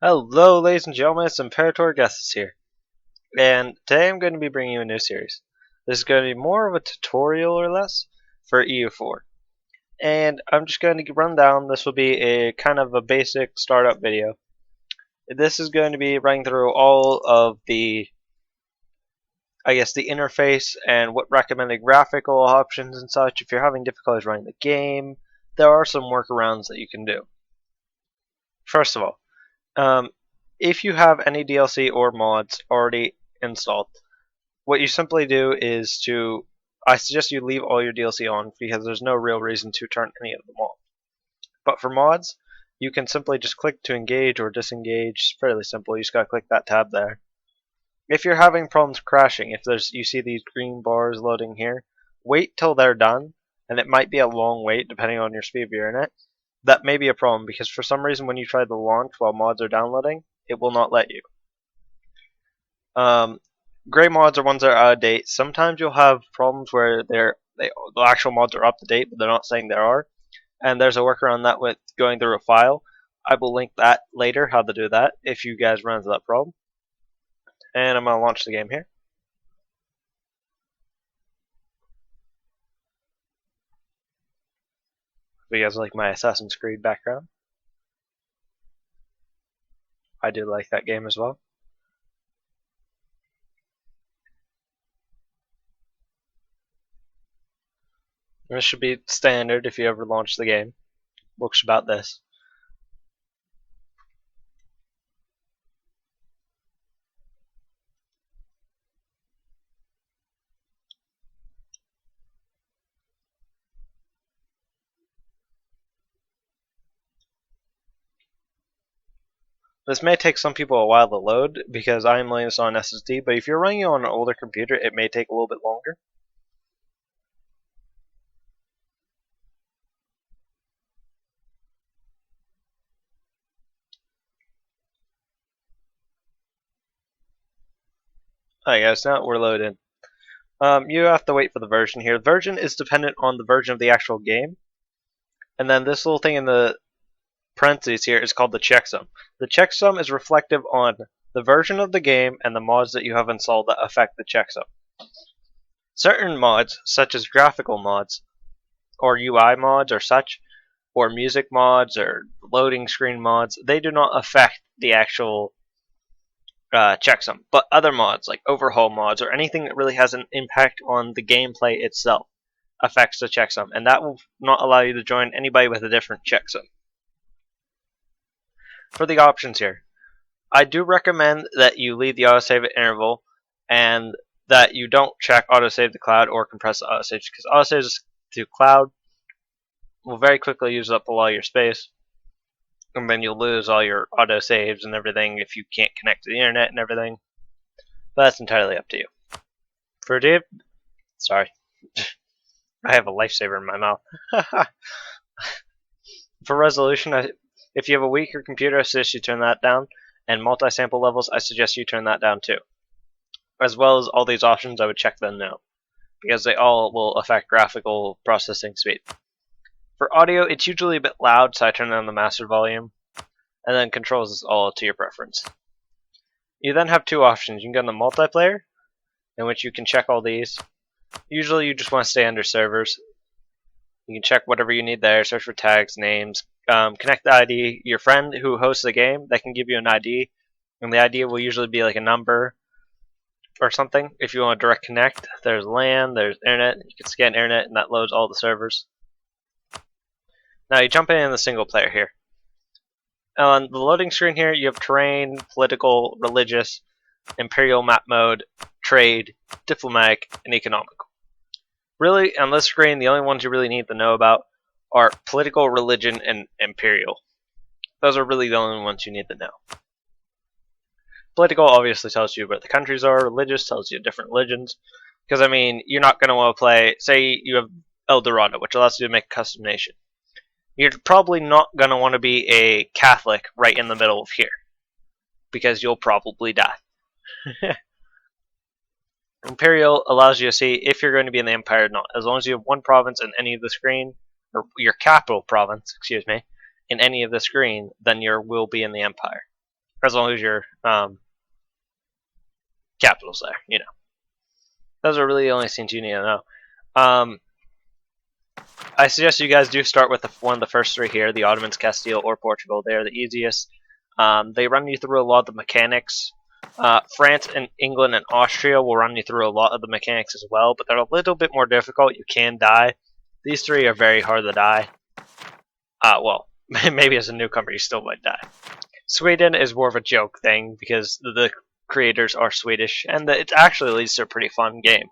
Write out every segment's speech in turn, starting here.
Hello, ladies and gentlemen, it's Imperator Augustus here, and today I'm going to be bringing you a new series. This is going to be more of a tutorial or less for EU4, and I'm just going to run down. This will be a kind of a basic startup video. This is going to be running through all of the, the interface and what recommended graphical options and such. If you're having difficulties running the game, there are some workarounds that you can do. First of all, if you have any DLC or mods already installed, what you simply do is I suggest you leave all your DLC on because there's no real reason to turn any of them off. But for mods, you can simply just click to engage or disengage. It's fairly simple. You just gotta click that tab there. If you're having problems crashing, if you see these green bars loading here, wait till they're done, and it might be a long wait depending on your speed of your internet. That may be a problem because for some reason when you try to launch while mods are downloading, it will not let you. Gray mods are ones that are out of date. Sometimes you'll have problems where the actual mods are up to date, but they're not saying they are. And there's a workaround that with going through a file. I will link that later, how to do that, if you guys run into that problem. And I'm going to launch the game here. If you guys like my Assassin's Creed background, I do like that game as well. And this should be standard if you ever launch the game. Looks about this. This may take some people a while to load because I am running this on SSD, but if you're running it on an older computer, it may take a little bit longer. Alright guys, now we're loaded. You have to wait for the version here. The version is dependent on the version of the actual game. And then this little thing in the parentheses here is called the checksum. The checksum is reflective on the version of the game and the mods that you have installed that affect the checksum. Certain mods, such as graphical mods, or UI mods or such, or music mods or loading screen mods, they do not affect the actual checksum. But other mods, like overhaul mods or anything that really has an impact on the gameplay itself, affects the checksum, and that will not allow you to join anybody with a different checksum. For the options here, I do recommend that you leave the autosave at interval and that you don't check autosave to cloud or compress the autosaves, because autosaves to cloud will very quickly use up a lot of your space, and then you'll lose all your autosaves and everything if you can't connect to the internet and everything. But that's entirely up to you. For Dave, sorry, I have a lifesaver in my mouth. For resolution, if you have a weaker computer, I suggest you turn that down, and multi-sample levels, I suggest you turn that down too. As well as all these options, I would check them now, because they all will affect graphical processing speed. For audio, it's usually a bit loud, so I turn down the master volume, and then controls is all to your preference. You then have two options. You can go in the multiplayer, in which you can check all these. Usually you just want to stay under servers. You can check whatever you need there, search for tags, names, connect the ID. Your friend who hosts the game, they can give you an ID, and the ID will usually be like a number or something. If you want to direct connect, there's LAN, there's internet. You can scan internet, and that loads all the servers. Now you jump in the single player here. On the loading screen here, you have terrain, political, religious, imperial map mode, trade, diplomatic, and economical. Really, on this screen, the only ones you really need to know about are political, religion, and imperial. Those are really the only ones you need to know. Political obviously tells you where the countries are. Religious tells you different religions. Because, I mean, you're not going to want to play, say you have El Dorado, which allows you to make a custom nation. You're probably not going to want to be a Catholic right in the middle of here, because you'll probably die. Imperial allows you to see if you're going to be in the Empire or not. As long as you have one province in any of the screen, or your capital province, excuse me, in any of the screen, then you will be in the Empire. as long as your capital's there. You know, those are really the only things you need to know. I suggest you guys do start with one of the first three here: the Ottomans, Castile, or Portugal. They are the easiest. They run you through a lot of the mechanics. France and England and Austria will run you through a lot of the mechanics as well, but they're a little bit more difficult. You can die. These three are very hard to die. Well, maybe as a newcomer you still might die. Sweden is more of a joke thing because the creators are Swedish, and it actually leads to a pretty fun game.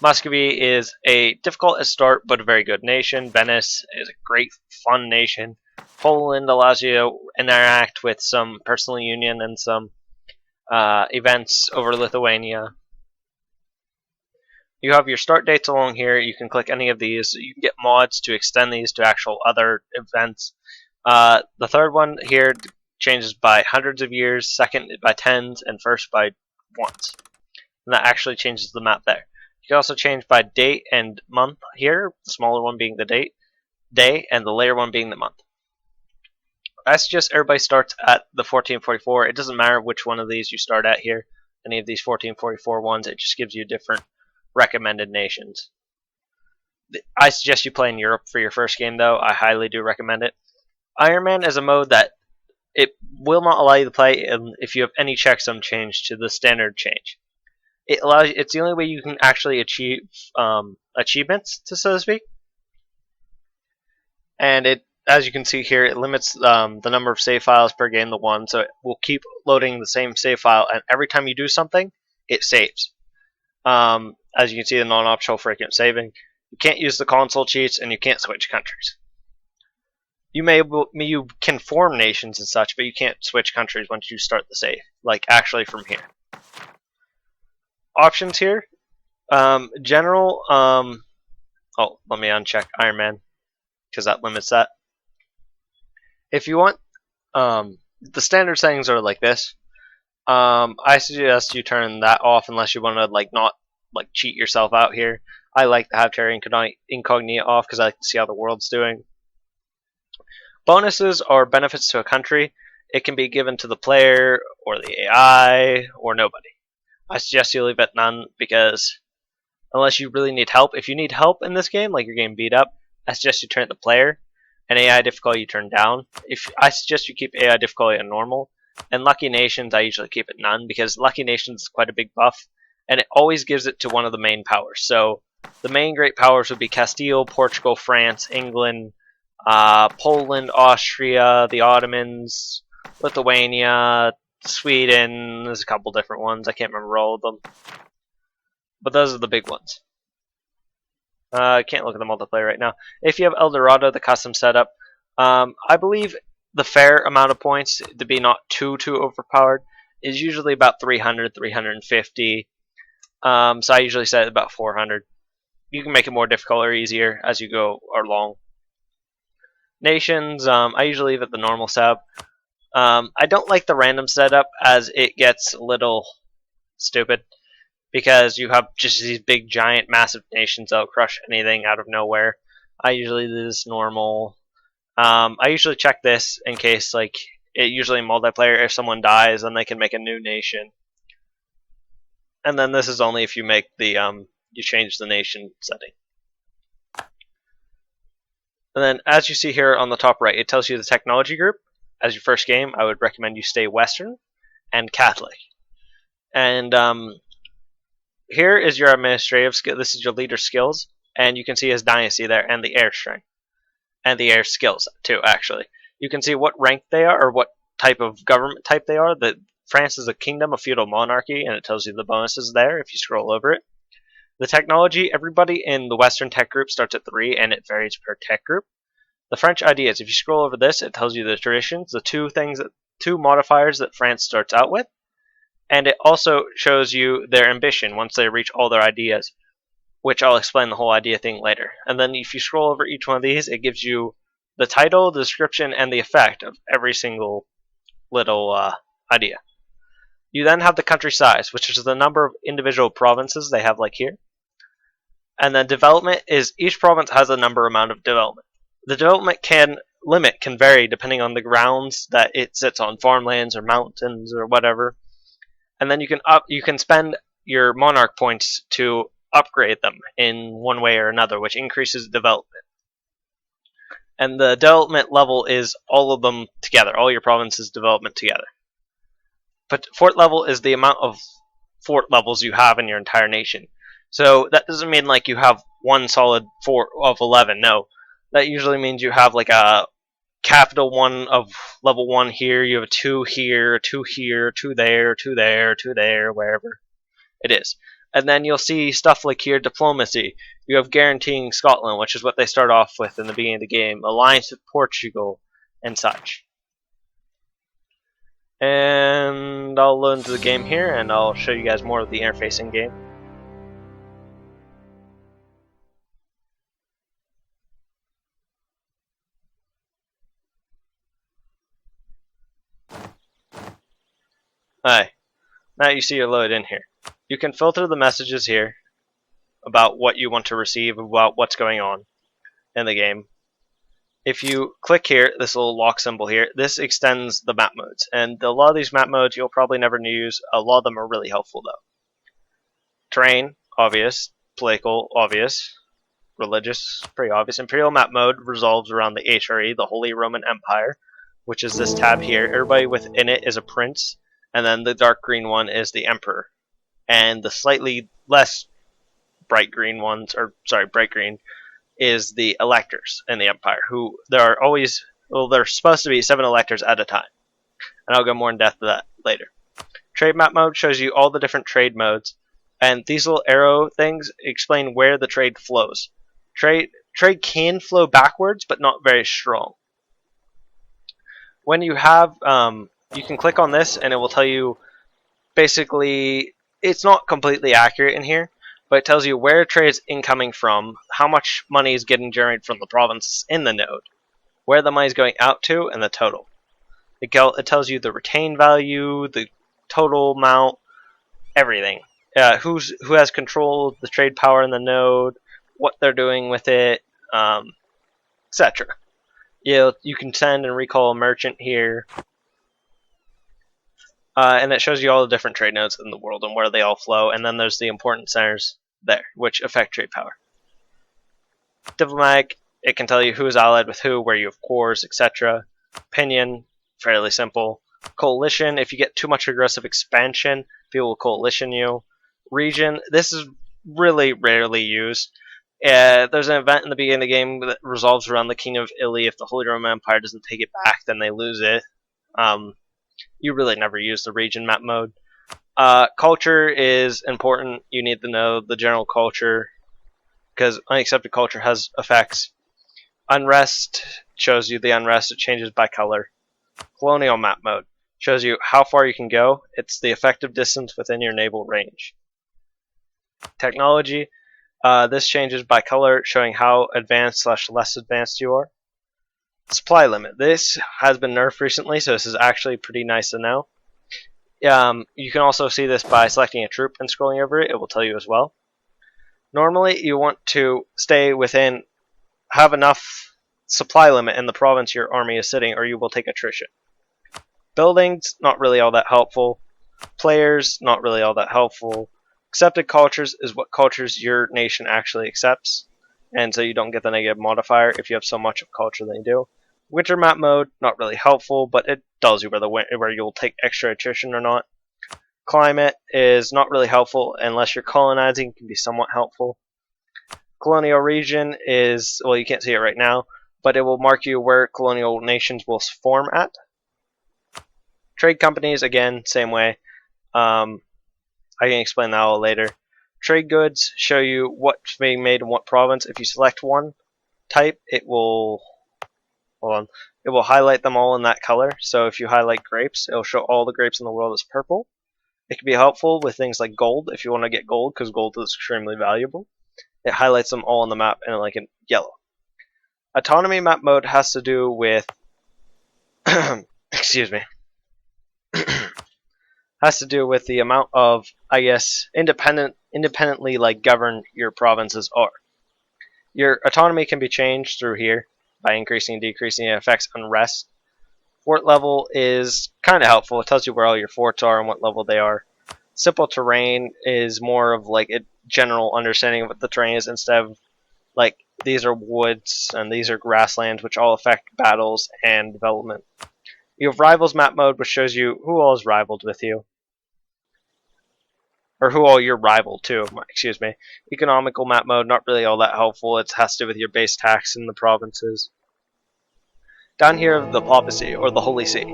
Muscovy is a difficult at start, but a very good nation. Venice is a great, fun nation. Poland allows you to interact with some personal union and some events over Lithuania. You have your start dates along here. You can click any of these. You can get mods to extend these to actual other events. The third one here changes by hundreds of years, second by tens, and first by ones. And that actually changes the map there. You can also change by date and month here, the smaller one being the day, and the later one being the month. I suggest everybody starts at the 1444. It doesn't matter which one of these you start at here, any of these 1444 ones, it just gives you different recommended nations. I suggest you play in Europe for your first game though. I highly do recommend it. Iron Man is a mode that it will not allow you to play if you have any checksum change to the standard change. It's the only way you can actually achieve achievements, so to speak. And it, as you can see here, it limits the number of save files per game to 1, so it will keep loading the same save file, and every time you do something, it saves. As you can see, the non-optional frequent saving. You can't use the console cheats, and you can't switch countries. You can form nations and such, but you can't switch countries once you start the save, like actually from here. Options here, general. Oh, let me uncheck Iron Man because that limits that. If you want, the standard settings are like this. I suggest you turn that off unless you want to not cheat yourself out here. I like to have Terra Incognita off because I like to see how the world's doing. Bonuses are benefits to a country. It can be given to the player or the AI or nobody. I suggest you leave it none because unless you really need help, if you need help in this game, like you're getting beat up, I suggest you turn it to player, and AI difficulty you turn down. I suggest you keep AI difficulty on normal, and Lucky Nations I usually keep it none because Lucky Nations is quite a big buff, and it always gives it to one of the main powers. So the main great powers would be Castile, Portugal, France, England, Poland, Austria, the Ottomans, Lithuania, Sweden. There's a couple different ones. I can't remember all of them. But those are the big ones. I can't look at the multiplayer right now. If you have El Dorado, the custom setup, I believe the fair amount of points to be not too overpowered is usually about 300, 350. So I usually set it about 400. You can make it more difficult or easier as you go along. Nations, I usually leave it the normal setup. I don't like the random setup as it gets a little stupid because you have just these big giant massive nations that'll crush anything out of nowhere. I usually do this normal. I usually check this in case it usually in multiplayer if someone dies then they can make a new nation. And then this is only if you make the you change the nation setting. And then as you see here on the top right, it tells you the technology group. As your first game, I would recommend you stay Western and Catholic. And here is your administrative skill. This is your leader skills, and you can see his dynasty there and the air strength and the air skills too. Actually, you can see what rank they are or what type of government type they are. That France is a kingdom, a feudal monarchy, and it tells you the bonuses there if you scroll over it. The technology, everybody in the Western tech group starts at 3, and it varies per tech group. The French ideas, if you scroll over this, it tells you the traditions, the two modifiers that France starts out with, and it also shows you their ambition once they reach all their ideas, which I'll explain the whole idea thing later. And then if you scroll over each one of these, it gives you the title, the description, and the effect of every single little idea. You then have the country size, which is the number of individual provinces they have like here. And then development is each province has a number amount of development. The development can limit can vary depending on the grounds that it sits on, farmlands or mountains or whatever. And then you can spend your monarch points to upgrade them in one way or another, which increases development. And the development level is all of them together, all your provinces' development together. But fort level is the amount of fort levels you have in your entire nation. So that doesn't mean like you have one solid fort of 11. No, that usually means you have like a capital one of level 1 here, you have a 2 here, 2 here, 2 there, 2 there, 2 there, wherever it is. And then you'll see stuff like here, diplomacy. You have guaranteeing Scotland, which is what they start off with in the beginning of the game, alliance with Portugal, and such. And I'll load into the game here, and I'll show you guys more of the interface in game. Alright, now you see you're loaded in here. You can filter the messages here about what you want to receive, about what's going on in the game. If you click here, this little lock symbol here, this extends the map modes. And a lot of these map modes you'll probably never use. A lot of them are really helpful though. Terrain, obvious. Political, obvious. Religious, pretty obvious. Imperial map mode revolves around the HRE, the Holy Roman Empire, which is this tab here. Everybody within it is a prince. And then the dark green one is the Emperor. And the slightly less bright green ones, or sorry, bright green, is the electors in the Empire, who there are always, well, there's supposed to be 7 electors at a time. And I'll go more in depth to that later. Trade map mode shows you all the different trade modes. And these little arrow things explain where the trade flows. Trade can flow backwards, but not very strong. When you have, you can click on this and it will tell you, basically, it's not completely accurate in here, but it tells you where trade is incoming from, how much money is getting generated from the province in the node, where the money is going out to, and the total. It tells you the retained value, the total amount, everything. Who has control of the trade power in the node, what they're doing with it, etc. You can send and recall a merchant here. And it shows you all the different trade nodes in the world and where they all flow. And then there's the important centers there, which affect trade power. Diplomatic, it can tell you who is allied with who, where you have cores, etc. Opinion, fairly simple. Coalition, if you get too much aggressive expansion, people will coalition you. Region, this is really rarely used. There's an event in the beginning of the game that revolves around the King of Italy. If the Holy Roman Empire doesn't take it back, then they lose it. You really never use the region map mode. Culture is important. You need to know the general culture, because unaccepted culture has effects. Unrest shows you the unrest. It changes by color. Colonial map mode shows you how far you can go. It's the effective distance within your naval range. Technology, this changes by color, showing how advanced / less advanced you are. Supply limit. This has been nerfed recently, so this is actually pretty nice to know. You can also see this by selecting a troop and scrolling over it. It will tell you as well. Normally, you want to stay within, have enough supply limit in the province your army is sitting, or you will take attrition. Buildings, not really all that helpful. Players, not really all that helpful. Accepted cultures is what cultures your nation actually accepts, and so you don't get the negative modifier if you have so much of culture than you do. Winter map mode, not really helpful, but it tells you where you'll take extra attrition or not. Climate is not really helpful unless you're colonizing, it can be somewhat helpful. Colonial region is, well, you can't see it right now, but it will mark you where colonial nations will form at. Trade companies, again, same way. I can explain that all later. Trade goods show you what's being made in what province. If you select one type, it will highlight them all in that color. So if you highlight grapes, it'll show all the grapes in the world as purple. It can be helpful with things like gold if you want to get gold, because gold is extremely valuable. It highlights them all on the map in like in yellow. Autonomy map mode has to do with excuse me. Has to do with the amount of, I guess, independently like governed your provinces are. Your autonomy can be changed through here, by increasing and decreasing. It affects unrest. Fort level is kind of helpful. It tells you where all your forts are and what level they are. Simple terrain is more of like a general understanding of what the terrain is instead of like these are woods and these are grasslands, which all affect battles and development. You have rivals map mode, which shows you who all is rivaled with you. Or who all you're rival to, excuse me. Economical map mode, not really all that helpful. It has to do with your base tax in the provinces. Down here, the papacy, or the Holy See.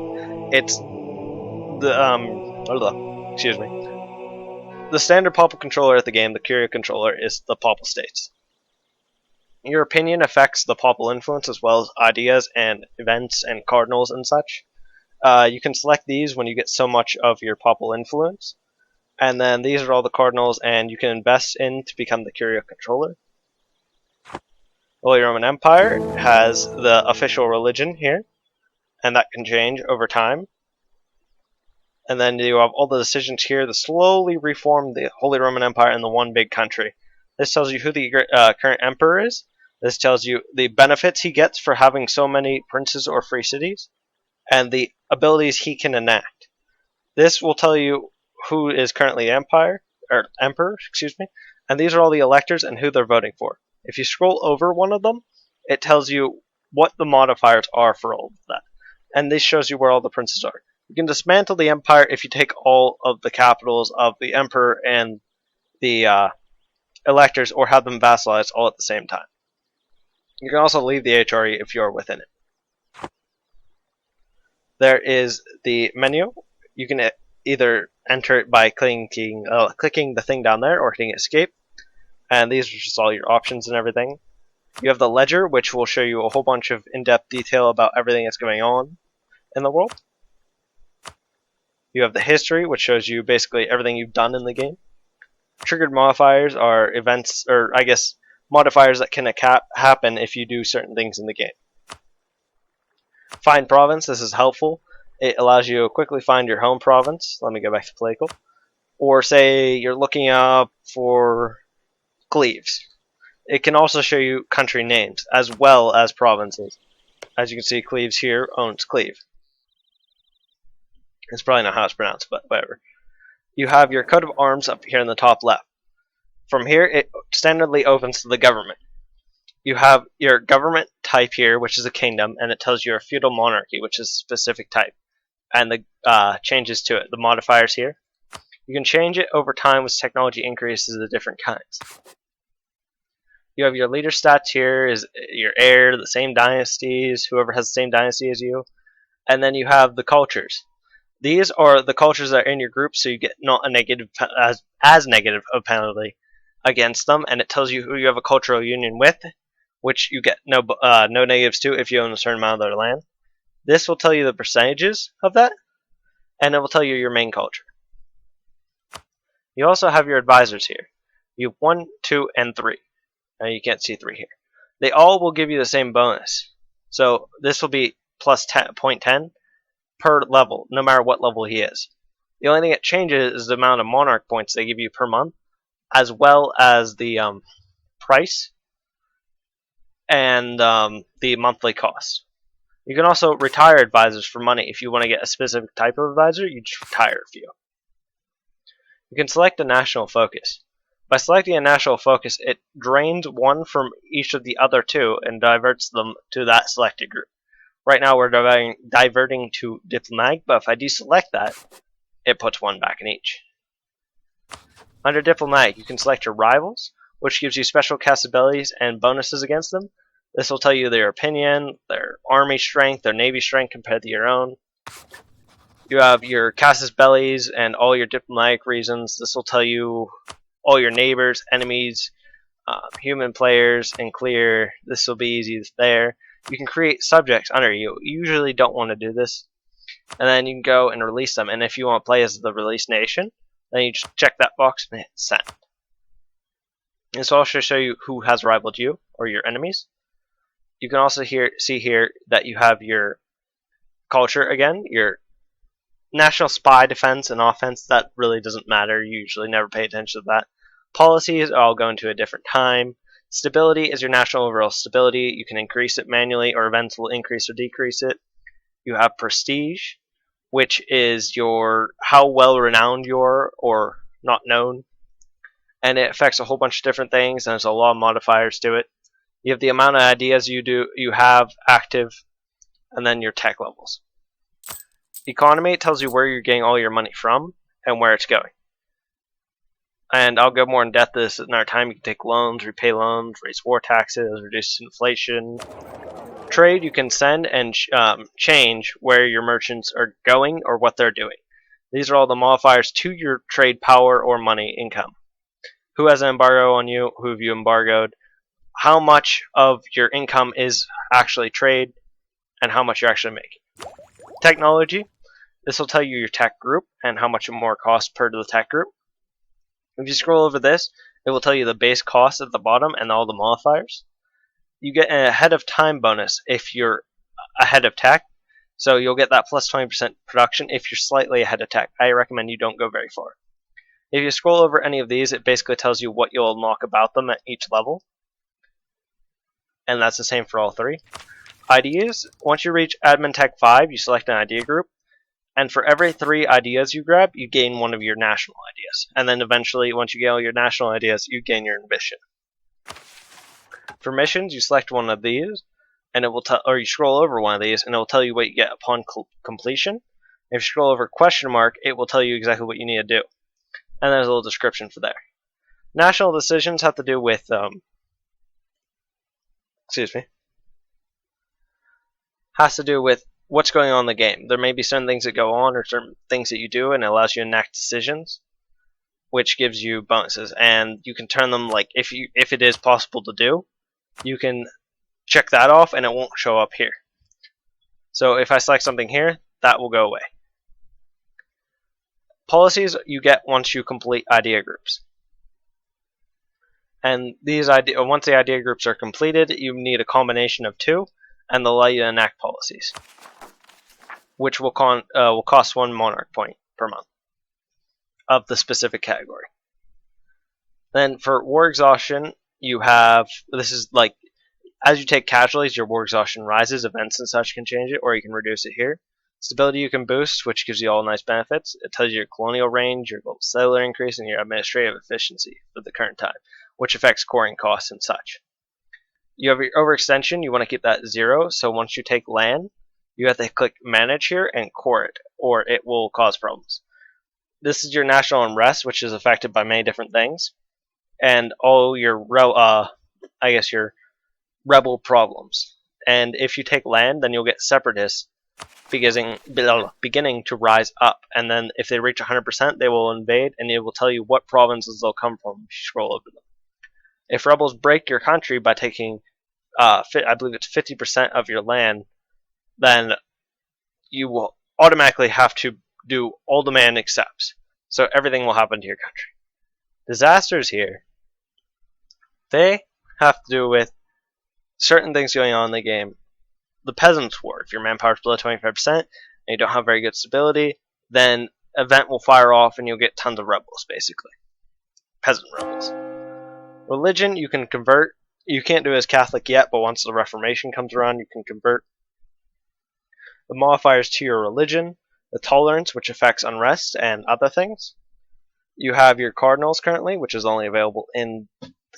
It's excuse me. The standard papal controller at the game, the Curia controller, is the Papal States. Your opinion affects the papal influence as well as ideas and events and cardinals and such. You can select these when you get so much of your papal influence. And then these are all the cardinals, and you can invest in to become the Curia controller. Holy Roman Empire has the official religion here, and that can change over time. And then you have all the decisions here to slowly reform the Holy Roman Empire in the one big country. This tells you who the current emperor is. This tells you the benefits he gets for having so many princes or free cities, and the abilities he can enact. This will tell you who is currently emperor, excuse me, and these are all the electors and who they're voting for. If you scroll over one of them, it tells you what the modifiers are for all of that, and this shows you where all the princes are. You can dismantle the empire if you take all of the capitals of the emperor and the electors, or have them vassalized all at the same time. You can also leave the HRE if you are within it. There is the menu. You can either enter it by clicking the thing down there or hitting escape, and these are just all your options and everything. You have the ledger, which will show you a whole bunch of in-depth detail about everything that's going on in the world. You have the history, which shows you basically everything you've done in the game. Triggered modifiers are events, or I guess modifiers that can happen if you do certain things in the game. Find province, this is helpful. It allows you to quickly find your home province. Let me go back to Playcal. Or say you're looking up for Cleves. It can also show you country names as well as provinces. As you can see, Cleves here owns Cleve. It's probably not how it's pronounced, but whatever. You have your coat of arms up here in the top left. From here, it standardly opens to the government. You have your government type here, which is a kingdom, and it tells you a feudal monarchy, which is a specific type. And the changes to it, the modifiers here. You can change it over time as technology increases the different kinds. You have your leader stats here, is your heir, the same dynasties, whoever has the same dynasty as you. And then you have the cultures. These are the cultures that are in your group, so you get not a negative as negative a penalty against them, and it tells you who you have a cultural union with, which you get no negatives to if you own a certain amount of their land. This will tell you the percentages of that, and it will tell you your main culture. You also have your advisors here. You have 1, 2, and 3. Now you can't see 3 here. They all will give you the same bonus. So this will be plus 0.10 per level, no matter what level he is. The only thing that changes is the amount of monarch points they give you per month, as well as the price and the monthly cost. You can also retire advisors for money. If you want to get a specific type of advisor, you just retire a few. You can select a national focus. By selecting a national focus, it drains one from each of the other two and diverts them to that selected group. Right now we're diverting to diplomatic, but if I deselect that, it puts one back in each. Under diplomatic, you can select your rivals, which gives you special cast abilities and bonuses against them. This will tell you their opinion, their army strength, their navy strength compared to your own. You have your casus bellis and all your diplomatic reasons. This will tell you all your neighbors, enemies, human players, and clear. This will be easy there. You can create subjects under you. You usually don't want to do this. And then you can go and release them. And if you want to play as the released nation, then you just check that box and hit send. This will also show you who has rivaled you or your enemies. You can also see here that you have your culture again, your national spy, defense, and offense. That really doesn't matter. You usually never pay attention to that. Policies all go into a different time. Stability is your national overall stability. You can increase it manually, or events will increase or decrease it. You have prestige, which is your how well renowned you are or not known, and it affects a whole bunch of different things, and there's a lot of modifiers to it. You have the amount of ideas you have active, and then your tech levels. Economy tells you where you're getting all your money from and where it's going. And I'll go more in depth to this in our time. You can take loans, repay loans, raise war taxes, reduce inflation. Trade, you can send and change where your merchants are going or what they're doing. These are all the modifiers to your trade power or money income. Who has an embargo on you? Who have you embargoed? How much of your income is actually trade, and how much you're actually making. Technology, this will tell you your tech group and how much more costs per to the tech group. If you scroll over this, it will tell you the base cost at the bottom and all the modifiers. You get an ahead of time bonus if you're ahead of tech, so you'll get that plus 20% production if you're slightly ahead of tech. I recommend you don't go very far. If you scroll over any of these, it basically tells you what you'll unlock about them at each level. And that's the same for all three. Ideas, once you reach Admin Tech 5, you select an idea group. And for every 3 ideas you grab, you gain one of your national ideas. And then eventually, once you get all your national ideas, you gain your ambition. For missions, you select one of these, and it will or you scroll over one of these, and it will tell you what you get upon completion. If you scroll over question mark, it will tell you exactly what you need to do. And there's a little description for there. National decisions have to do with, has to do with what's going on in the game. There may be certain things that go on or certain things that you do, and it allows you to enact decisions, which gives you bonuses. And you can turn them, like, if it is possible to do, you can check that off and it won't show up here. So if I select something here, that will go away. Policies you get once you complete idea groups. And these once the idea groups are completed, you need a combination of 2, and they'll allow you to enact policies, which will cost 1 monarch point per month of the specific category. Then for war exhaustion, you have, this is like, as you take casualties, your war exhaustion rises, events and such can change it, or you can reduce it here. Stability you can boost, which gives you all nice benefits. It tells you your colonial range, your global settler increase, and your administrative efficiency for the current time, which affects coring costs and such. You have your overextension, you want to keep that 0, so once you take land, you have to click manage here and core it, or it will cause problems. This is your national unrest, which is affected by many different things, and all your your rebel problems. And if you take land, then you'll get separatists beginning to rise up, and then if they reach 100%, they will invade, and it will tell you what provinces they'll come from if you scroll over them. If rebels break your country by taking, I believe it's 50% of your land, then you will automatically have to do all demand accepts. So everything will happen to your country. Disasters here, they have to do with certain things going on in the game. The Peasants' War, if your manpower is below 25% and you don't have very good stability, then event will fire off and you'll get tons of rebels, basically. Peasant rebels. Religion, you can convert. You can't do it as Catholic yet, but once the Reformation comes around, you can convert. The modifiers to your religion. The tolerance, which affects unrest and other things. You have your cardinals currently, which is only available in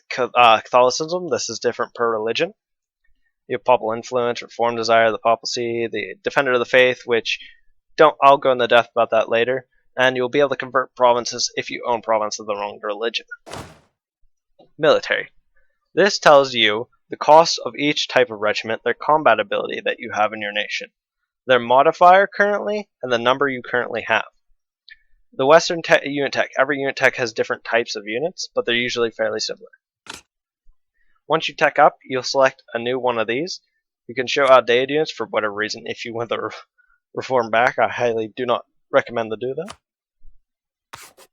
Catholicism. This is different per religion. You have papal influence, reform desire, the papacy, the defender of the faith, which I'll go into depth about that later. And you'll be able to convert provinces if you own province of the wrong religion. Military. This tells you the cost of each type of regiment, their combat ability that you have in your nation, their modifier currently, and the number you currently have. The Western unit tech. Every unit tech has different types of units, but they're usually fairly similar. Once you tech up, you'll select a new one of these. You can show outdated units for whatever reason. If you want to reform back, I highly do not recommend to do that.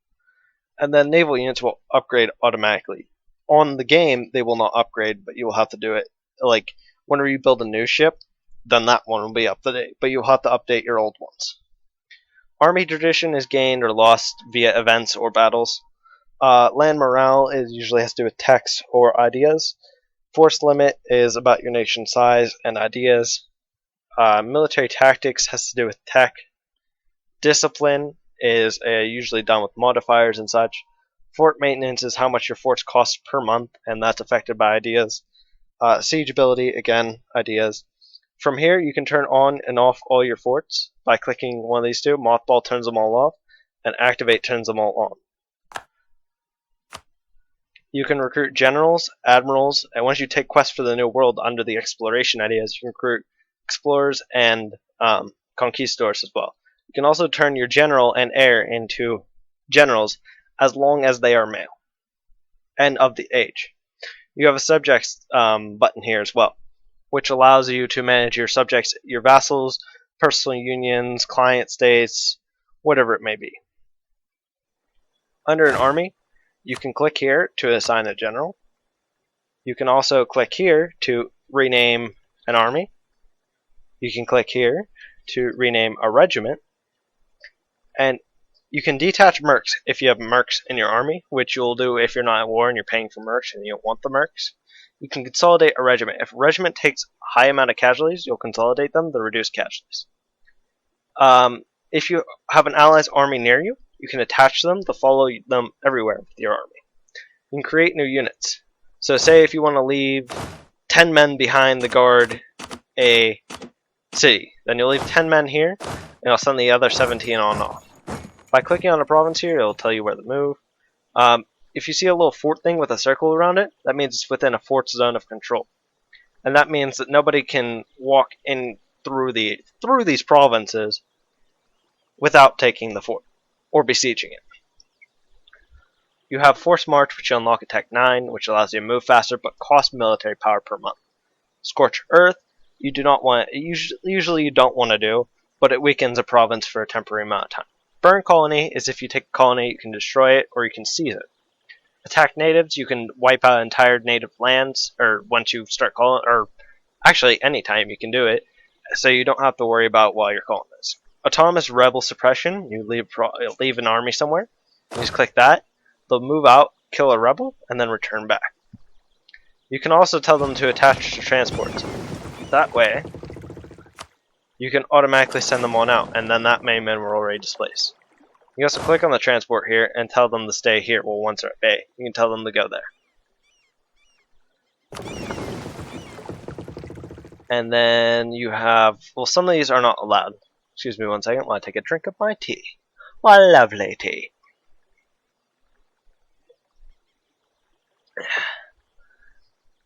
And then naval units will upgrade automatically. On the game, they will not upgrade, but you will have to do it. Like, whenever you build a new ship, then that one will be up to date, but you'll have to update your old ones. Army tradition is gained or lost via events or battles. Land morale is usually has to do with techs or ideas. Force limit is about your nation size and ideas. Military tactics has to do with tech. Discipline is usually done with modifiers and such. Fort maintenance is how much your forts cost per month, and that's affected by ideas. Siege ability, again, ideas. From here, you can turn on and off all your forts by clicking one of these two. Mothball turns them all off, and activate turns them all on. You can recruit generals, admirals, and once you take quests for the New World under the exploration ideas, you can recruit explorers and conquistadors as well. You can also turn your general and heir into generals as long as they are male and of the age. You have a subjects button here as well, which allows you to manage your subjects, your vassals, personal unions, client states, whatever it may be. Under an army, you can click here to assign a general. You can also click here to rename an army. You can click here to rename a regiment. And you can detach mercs if you have mercs in your army, which you'll do if you're not at war and you're paying for mercs and you don't want the mercs. You can consolidate a regiment. If a regiment takes a high amount of casualties, you'll consolidate them to reduce casualties. If you have an ally's army near you, you can attach them to follow them everywhere with your army. You can create new units. So say if you want to leave 10 men behind to guard a city, then you'll leave 10 men here, and it'll send the other 17 on off. By clicking on a province here, it'll tell you where to move. If you see a little fort thing with a circle around it, that means it's within a fort's zone of control. And that means that nobody can walk in through these provinces without taking the fort or besieging it. You have Force March, which you unlock at Tech 9, which allows you to move faster but costs military power per month. Scorch Earth, you do not want usually you don't want to do, but it weakens a province for a temporary amount of time. Burn Colony is if you take a colony, you can destroy it or you can seize it. Attack natives, you can wipe out entire native lands, or once you start calling, or actually anytime you can do it, so you don't have to worry about while you're calling this. Autonomous Rebel Suppression, you leave an army somewhere, you just click that, they'll move out, kill a rebel, and then return back. You can also tell them to attach to transports. That way, you can automatically send them on out, and then that main men will already displace. You can also click on the transport here and tell them to stay here. Well, once they're at bay, you can tell them to go there. And then you have, well, some of these are not allowed. Excuse me one second while I take a drink of my tea. My lovely tea.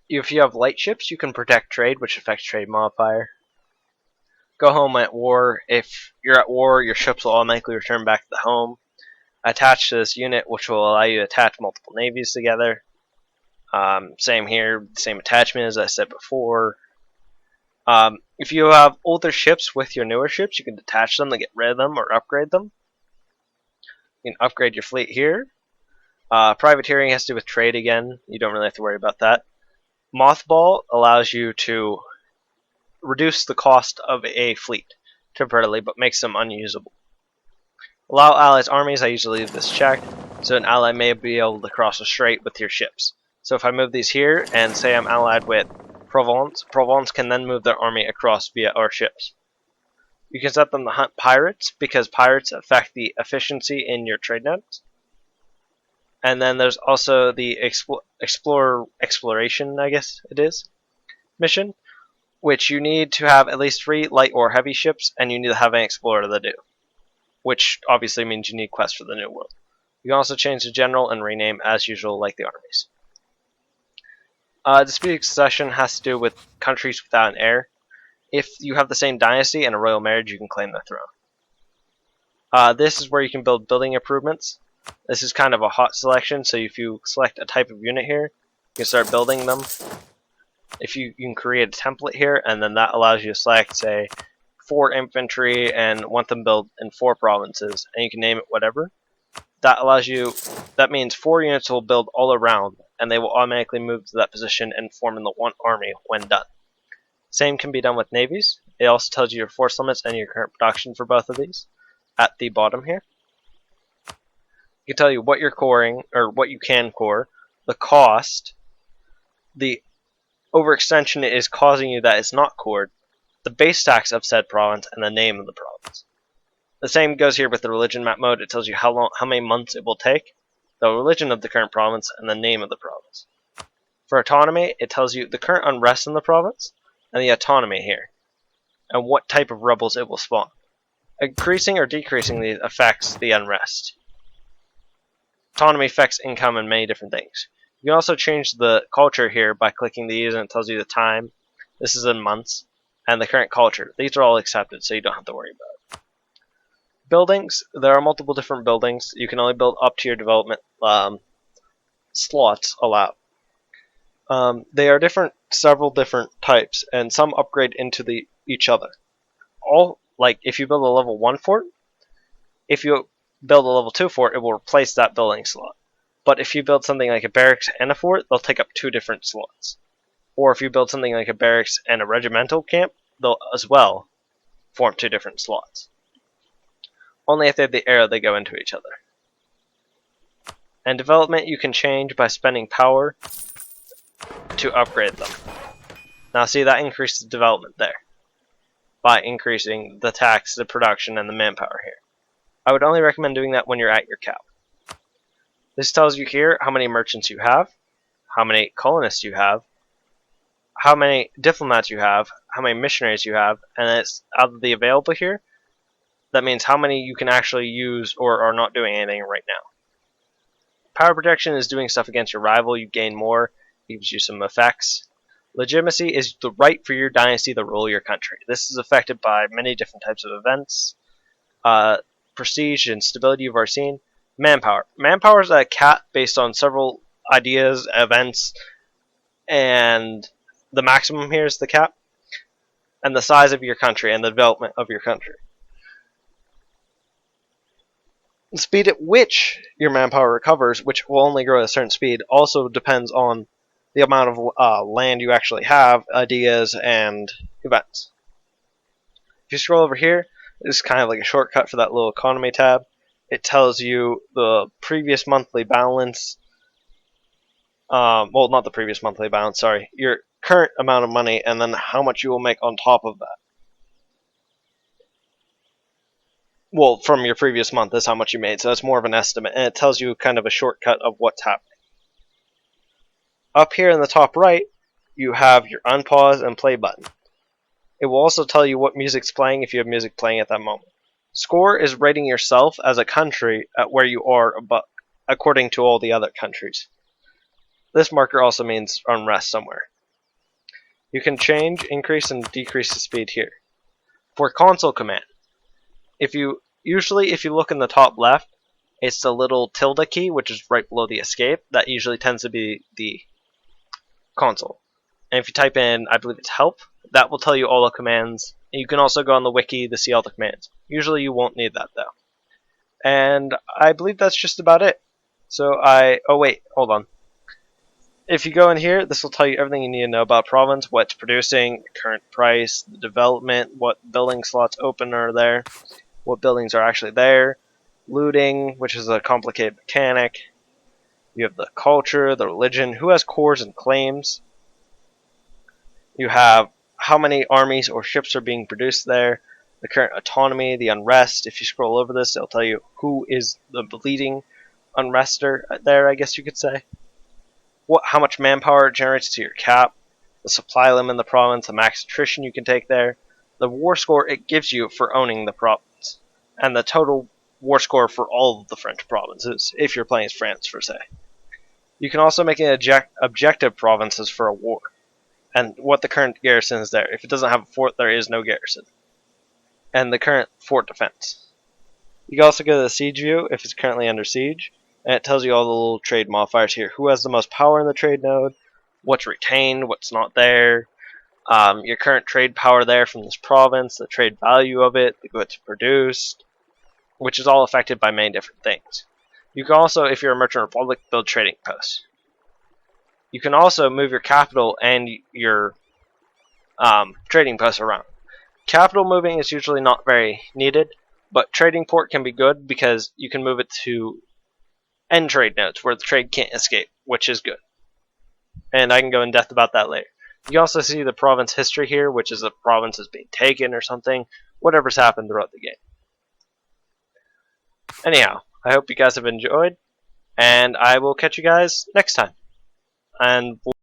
If you have light ships, you can protect trade, which affects trade modifier. Go home at war. If you're at war, your ships will automatically return back to the home. Attach to this unit, which will allow you to attach multiple navies together. Same here, same attachment as I said before. If you have older ships with your newer ships, you can detach them to get rid of them or upgrade them. You can upgrade your fleet here. Privateering has to do with trade again. You don't really have to worry about that. Mothball allows you to reduce the cost of a fleet temporarily, but makes them unusable. Allow allies' armies, I usually leave this checked, so an ally may be able to cross a strait with your ships. So if I move these here, and say I'm allied with Provence, Provence can then move their army across via our ships. You can set them to hunt pirates, because pirates affect the efficiency in your trade nets. And then there's also the exploration, I guess it is, mission, which you need to have at least 3 light or heavy ships, and you need to have an explorer to do, which obviously means you need quests for the New World. You can also change the general and rename as usual like the armies. Disputed succession has to do with countries without an heir. If you have the same dynasty and a royal marriage, you can claim the throne. This is where you can build building improvements. This is kind of a hot selection, so if you select a type of unit here, you can start building them. If you can create a template here, and then that allows you to select, say, 4 infantry and want them built in 4 provinces, and you can name it whatever. That means 4 units will build all around, and they will automatically move to that position and form in the one army when done. Same can be done with navies. It also tells you your force limits and your current production for both of these at the bottom here. It can tell you what you're coring, or what you can core, the cost, the overextension is causing you that it's not cored, the base tax of said province, and the name of the province. The same goes here with the religion map mode. It tells you how many months it will take, the religion of the current province, and the name of the province. For autonomy, it tells you the current unrest in the province, and the autonomy here, and what type of rebels it will spawn. Increasing or decreasing these affects the unrest. Autonomy affects income and many different things. You can also change the culture here by clicking these, and it tells you the time. This is in months, and the current culture. These are all accepted, so you don't have to worry about it. Buildings, there are multiple different buildings. You can only build up to your development slots allowed. They are several different types, and some upgrade into each other. Like if you build a level 1 fort, if you build a level 2 fort, it will replace that building slot. But if you build something like a barracks and a fort, they'll take up 2 different slots. Or if you build something like a barracks and a regimental camp, they'll as well form 2 different slots. Only if they have the arrow, they go into each other. And development you can change by spending power to upgrade them. Now see, that increases development there by increasing the tax, the production, and the manpower here. I would only recommend doing that when you're at your cap. This tells you here how many merchants you have, how many colonists you have, how many diplomats you have, how many missionaries you have, and it's out of the available here. That means how many you can actually use or are not doing anything right now. Power protection is doing stuff against your rival. You gain more, gives you some effects. Legitimacy is the right for your dynasty to rule your country. This is affected by many different types of events. Prestige and stability you've already seen. Manpower. Manpower is a cap based on several ideas, events, and the maximum here is the cap. And the size of your country and the development of your country. The speed at which your manpower recovers, which will only grow at a certain speed, also depends on the amount of land you actually have, ideas, and events. If you scroll over here, this is kind of like a shortcut for that little economy tab. It tells you the previous monthly balance. Well, not the previous monthly balance, sorry. Your current amount of money, and then how much you will make on top of that. Well, from your previous month, that's how much you made, so that's more of an estimate, and it tells you kind of a shortcut of what's happening. Up here in the top right, you have your unpause and play button. It will also tell you what music's playing if you have music playing at that moment. Score is rating yourself as a country at where you are according to all the other countries. This marker also means unrest somewhere. You can change, increase, and decrease the speed here. For console command, if you look in the top left, it's the little tilde key, which is right below the escape. That usually tends to be the console. And if you type in, I believe it's help, that will tell you all the commands. You can also go on the wiki to see all the commands. Usually you won't need that though. And I believe that's just about it. So oh wait, hold on. If you go in here, this will tell you everything you need to know about province, what it's producing, the current price, the development, what building slots open are there, what buildings are actually there, looting, which is a complicated mechanic. You have the culture, the religion, who has cores and claims. You have how many armies or ships are being produced there, the current autonomy, the unrest. If you scroll over this, it'll tell you who is the leading unrester there, I guess you could say. How much manpower it generates to your cap, the supply limit in the province, the max attrition you can take there, the war score it gives you for owning the province, and the total war score for all of the French provinces, if you're playing as France, per se. You can also make an objective provinces for a war, and what the current garrison is there. If it doesn't have a fort, there is no garrison. And the current fort defense. You can also go to the siege view if it's currently under siege, and it tells you all the little trade modifiers here. Who has the most power in the trade node, what's retained, what's not there, your current trade power there from this province, the trade value of it, the goods produced, which is all affected by many different things. You can also, if you're a merchant republic, build trading posts. You can also move your capital and your trading posts around. Capital moving is usually not very needed, but trading port can be good because you can move it to and trade notes where the trade can't escape, which is good. And I can go in depth about that later. You also see the province history here, which is the province is being taken or something, whatever's happened throughout the game. Anyhow, I hope you guys have enjoyed, and I will catch you guys next time. And